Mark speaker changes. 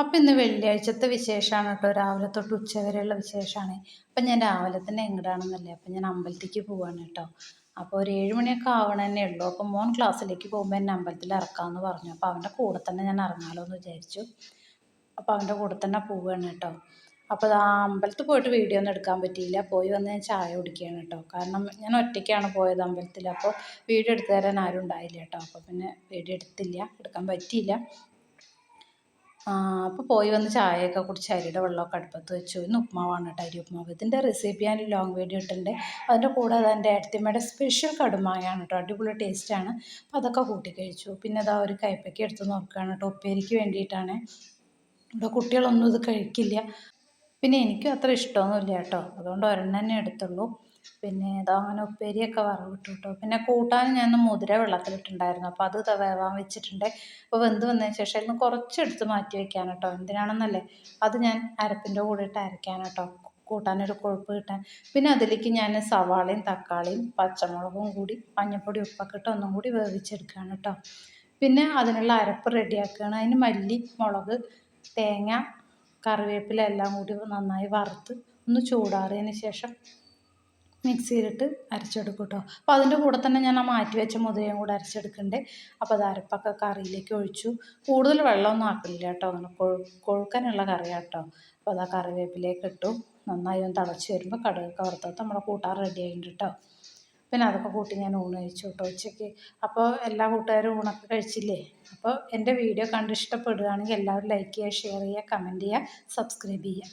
Speaker 1: അപ്പം ഇന്ന് വെള്ളിയാഴ്ചത്തെ വിശേഷമാണ് കേട്ടോ. രാവിലെ തൊട്ട് ഉച്ച വരെയുള്ള വിശേഷമാണ്. അപ്പം ഞാൻ രാവിലെ തന്നെ എങ്ങടാണെന്നല്ലേ, അപ്പം ഞാൻ അമ്പലത്തിലേക്ക് പോവാണ് കേട്ടോ. അപ്പോൾ ഒരു 7 മണിയൊക്കെ ആവണതന്നെ ഉള്ളൂ. അപ്പം മോൻ ക്ലാസ്സിലേക്ക് പോകുമ്പോൾ എന്നെ അമ്പലത്തിൽ ഇറക്കാമെന്ന് പറഞ്ഞു. അപ്പോൾ അവൻ്റെ കൂടെ തന്നെ ഞാൻ ഇറങ്ങാമല്ലോ എന്ന് വിചാരിച്ചു. അപ്പോൾ അവൻ്റെ കൂടെ തന്നെ പോവുകയാണ് കേട്ടോ. അപ്പോൾ ആ അമ്പലത്തിൽ പോയിട്ട് വീഡിയോ ഒന്നും എടുക്കാൻ പറ്റിയില്ല. പോയി വന്ന് ഞാൻ ചായ കുടിക്കുകയാണ് കേട്ടോ. കാരണം ഞാൻ ഒറ്റയ്ക്കാണ് പോയത് അമ്പലത്തിൽ. അപ്പോൾ വീഡിയോ എടുത്തു തരാൻ ആരും ഉണ്ടായില്ല കേട്ടോ. അപ്പോൾ പിന്നെ വീഡിയോ എടുക്കാൻ പറ്റിയില്ല. അപ്പോൾ പോയി വന്ന് ചായയൊക്കെ കുടിച്ച് അരിയുടെ വെള്ളമൊക്കെ അടുപ്പത്ത് വെച്ചു. ഇന്ന് ഉപ്മാവാണ് കേട്ടോ, അരി ഉപ്മാവ്. ഇതിൻ്റെ റെസിപ്പി ഞാൻ ലോങ് വീഡിയോ ഇട്ടിട്ടുണ്ട്. അതിൻ്റെ കൂടെ അത് എൻ്റെ ഏട്ടത്തിയമ്മയുടെ സ്പെഷ്യൽ കടുമായാണ് കേട്ടോ, അടിപൊളി ടേസ്റ്റാണ്. അപ്പോൾ അതൊക്കെ കൂട്ടി കഴിച്ചു. പിന്നെ അതാ ഒരു കയ്പ്പയ്ക്ക എടുത്ത് നോക്കുകയാണ് കേട്ടോ, ഉപ്പേരിക്ക് വേണ്ടിയിട്ടാണ്. ഇവിടെ കുട്ടികളൊന്നും ഇത് കഴിക്കില്ല. പിന്നെ എനിക്കും അത്ര ഇഷ്ടമൊന്നുമില്ല കേട്ടോ, അതുകൊണ്ട് ഒരെണ്ണം തന്നെ എടുത്തുള്ളൂ. പിന്നെ ഇതാ അങ്ങനെ ഉപ്പേരിയൊക്കെ വറവിട്ടു കേട്ടോ. പിന്നെ കൂട്ടാൻ ഞാൻ മുതിര വെള്ളത്തിലിട്ടുണ്ടായിരുന്നു. അപ്പോൾ അത് വേവാൻ വെച്ചിട്ടുണ്ട്. അപ്പോൾ വെന്ത് വന്നതിന് ശേഷം അതിൽ നിന്ന് കുറച്ചെടുത്ത് മാറ്റി വയ്ക്കാൻ കേട്ടോ. എന്തിനാണെന്നല്ലേ, അത് ഞാൻ അരപ്പിൻ്റെ കൂടെ ഇട്ട് അരയ്ക്കാൻ കേട്ടോ, കൂട്ടാനൊരു കൊഴുപ്പ് കിട്ടാൻ. പിന്നെ അതിലേക്ക് ഞാൻ സവാളയും തക്കാളിയും പച്ചമുളകും കൂടി മഞ്ഞൾപ്പൊടി ഉപ്പൊക്കെ ഇട്ട് ഒന്നും കൂടി വേവിച്ചെടുക്കുകയാണ് കേട്ടോ. പിന്നെ അതിനുള്ള അരപ്പ് റെഡിയാക്കുകയാണ്. അതിന് മല്ലി, മുളക്, തേങ്ങ, കറിവേപ്പില എല്ലാം കൂടി നന്നായി വറുത്ത് ഒന്ന് ചൂടാറിയതിന് ശേഷം മിക്സിയിലിട്ട് അരച്ചെടുക്കും കേട്ടോ. അപ്പോൾ അതിൻ്റെ കൂടെ തന്നെ ഞാൻ ആ മാറ്റി വെച്ച മുതിരയും കൂടെ അരച്ചെടുക്കുന്നുണ്ട്. അപ്പോൾ അത് അരപ്പൊക്കെ കറിയിലേക്ക് ഒഴിച്ചു. കൂടുതൽ വെള്ളമൊന്നും ആക്കില്ല കേട്ടോ, അങ്ങനെ കൊഴുക്കാനുള്ള കറിയാണ് കേട്ടോ. അപ്പോൾ അത് ആ കറിവേപ്പിലേക്ക് ഇട്ടു. നന്നായി ഒന്ന് തിളച്ച് വരുമ്പോൾ കടുകൊക്കെ വറുത്തത് നമ്മുടെ കൂട്ടാൻ റെഡി ആയിട്ടുണ്ട് കേട്ടോ. പിന്നെ അതൊക്കെ കൂട്ടി ഞാൻ ഊണ് കഴിച്ചു കേട്ടോ ഉച്ചയ്ക്ക്. അപ്പോൾ എല്ലാ കൂട്ടുകാരും ഊണൊക്കെ കഴിച്ചില്ലേ? അപ്പോൾ എൻ്റെ വീഡിയോ കണ്ട് ഇഷ്ടപ്പെടുകയാണെങ്കിൽ എല്ലാവരും ലൈക്ക് ചെയ്യുക, ഷെയർ ചെയ്യുക, കമൻറ്റ് ചെയ്യുക, സബ്സ്ക്രൈബ് ചെയ്യുക.